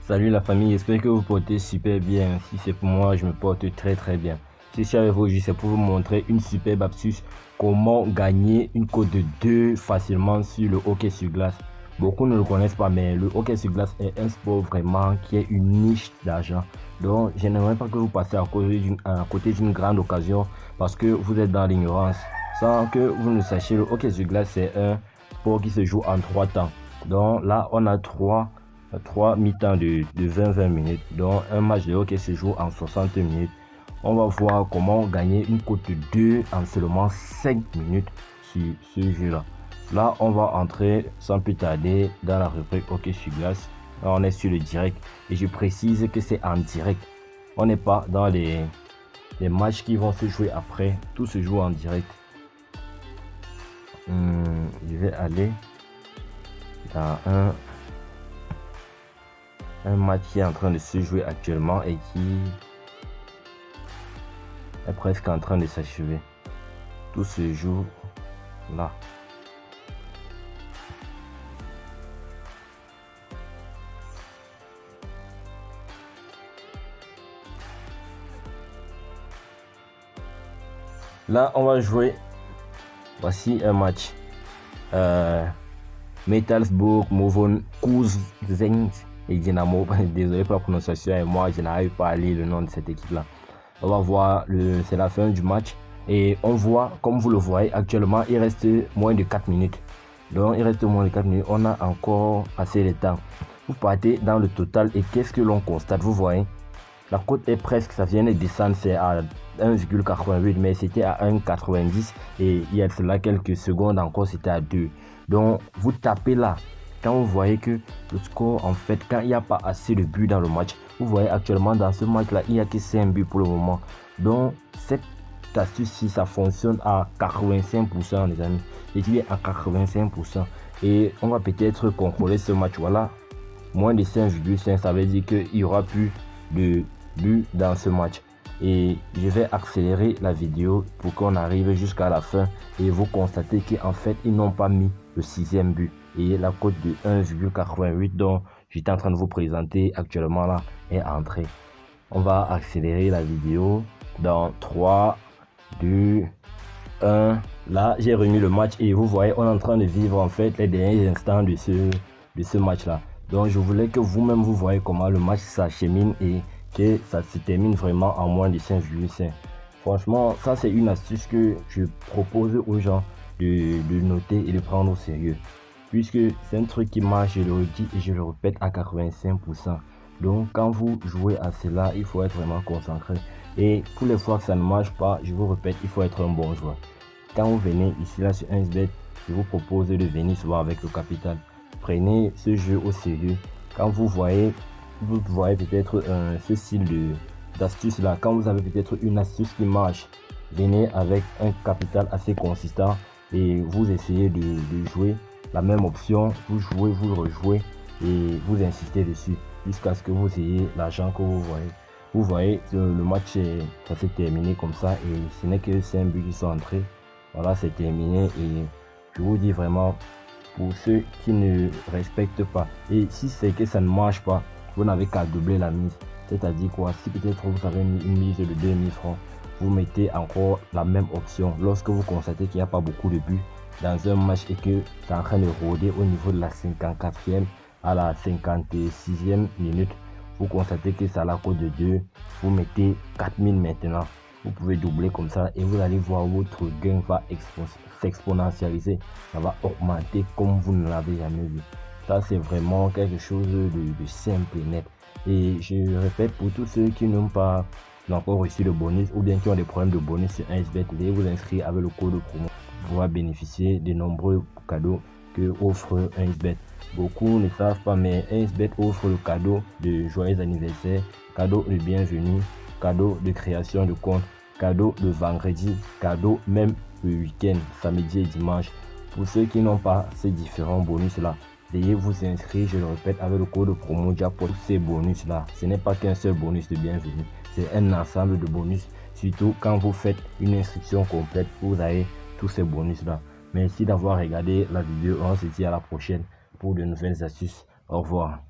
Salut la famille, j'espère que vous portez super bien. Si c'est pour moi, je me porte très bien. Si je suis avec vous aujourd'hui, c'est pour vous montrer une superbe astuce. Comment gagner une cote de 2 facilement sur le hockey sur glace. Beaucoup ne le connaissent pas, mais le hockey sur glace est un sport vraiment qui est une niche d'argent. Donc, je n'aimerais pas que vous passiez à côté d'une grande occasion parce que vous êtes dans l'ignorance. Sans que vous ne sachiez, le hockey sur glace, c'est un sport qui se joue en 3 temps. Donc là, on a 3 mi-temps de 20 minutes. Donc un match de hockey se joue en 60 minutes. On va voir comment gagner une cote de 2 en seulement 5 minutes sur ce jeu-là. Là, on va entrer sans plus tarder dans la rubrique hockey sur glace. Là, on est sur le direct et je précise que c'est en direct. On n'est pas dans les matchs qui vont se jouer après. Tout se joue en direct. Je vais aller dans un match qui est en train de se jouer actuellement et qui est presque en train de s'achever. Tout se joue là. Là, on va jouer. Voici un match. Metalsburg, Movon, Kuzenz et Dynamo. Désolé pour la prononciation, et moi je n'arrive pas à lire le nom de cette équipe là. On va voir, c'est la fin du match et on voit, comme vous le voyez actuellement, il reste moins de 4 minutes. Donc il reste moins de 4 minutes, on a encore assez de temps. Vous partez dans le total et qu'est-ce que l'on constate? Vous voyez, la cote est presque, ça vient de descendre, c'est à 1,88, mais c'était à 1,90 et il y a cela quelques secondes encore, c'était à 2. Donc vous tapez là, quand vous voyez que le score, en fait, quand il n'y a pas assez de buts dans le match, vous voyez actuellement dans ce match là, il n'y a que 5 buts pour le moment. Donc cette astuce-ci, ça fonctionne à 85% les amis, et il est à 85%. Et on va peut-être contrôler ce match, voilà, moins de 5,5, ça veut dire qu'il n'y aura plus de buts dans ce match. Et je vais accélérer la vidéo pour qu'on arrive jusqu'à la fin et vous constatez qu'en fait ils n'ont pas mis le 6e but et la cote de 1,88 dont j'étais en train de vous présenter actuellement là est entrée. On va accélérer la vidéo dans 3 2 1. Là j'ai remis le match et vous voyez on est en train de vivre en fait les derniers instants de ce match là. Donc je voulais que vous-même vous voyez comment le match s'achemine et que ça se termine vraiment en moins de 5,5. Franchement, ça c'est une astuce que je propose aux gens de noter et de prendre au sérieux. Puisque c'est un truc qui marche, je le redis et je le répète à 85%. Donc quand vous jouez à cela, il faut être vraiment concentré. Et pour les fois que ça ne marche pas, je vous répète, il faut être un bon joueur. Quand vous venez ici là sur 1xBet, je vous propose de venir se voir avec le capital. Prenez ce jeu au sérieux. Quand vous voyez peut-être ce style d'astuce là, quand vous avez peut-être une astuce qui marche, venez avec un capital assez consistant et vous essayez de jouer la même option, vous jouez, vous le rejouez et vous insistez dessus jusqu'à ce que vous ayez l'argent que vous voyez. Vous voyez, le match ça s'est terminé comme ça et ce n'est que 5 buts qui sont entrés. Voilà, c'est terminé et je vous dis vraiment, pour ceux qui ne respectent pas, et si c'est que ça ne marche pas, vous n'avez qu'à doubler la mise. C'est-à-dire quoi? Si peut-être vous avez mis une mise de 2000 francs, vous mettez encore la même option. Lorsque vous constatez qu'il n'y a pas beaucoup de buts dans un match et que c'est en train de rôder au niveau de la 54e à la 56e minute, vous constatez que c'est à la cote de 2, vous mettez 4000 maintenant. Vous pouvez doubler comme ça et vous allez voir votre gain va s'exponentialiser. Ça va augmenter comme vous ne l'avez jamais vu. Ça, c'est vraiment quelque chose de simple et net. Et je répète, pour tous ceux qui n'ont pas encore reçu le bonus ou bien qui ont des problèmes de bonus sur 1xBet, veuillez vous inscrire avec le code promo pour pouvoir bénéficier des nombreux cadeaux que offre 1xBet. Beaucoup ne savent pas, mais 1xBet offre le cadeau de joyeux anniversaire, cadeau de bienvenue, cadeau de création de compte, cadeau de vendredi, cadeau même le week-end, samedi et dimanche. Pour ceux qui n'ont pas ces différents bonus là, veuillez vous inscrire, je le répète, avec le code promo pour ces bonus là. Ce n'est pas qu'un seul bonus de bienvenue, c'est un ensemble de bonus. Surtout quand vous faites une inscription complète, vous avez tous ces bonus là. Merci d'avoir regardé la vidéo, on se dit à la prochaine pour de nouvelles astuces. Au revoir.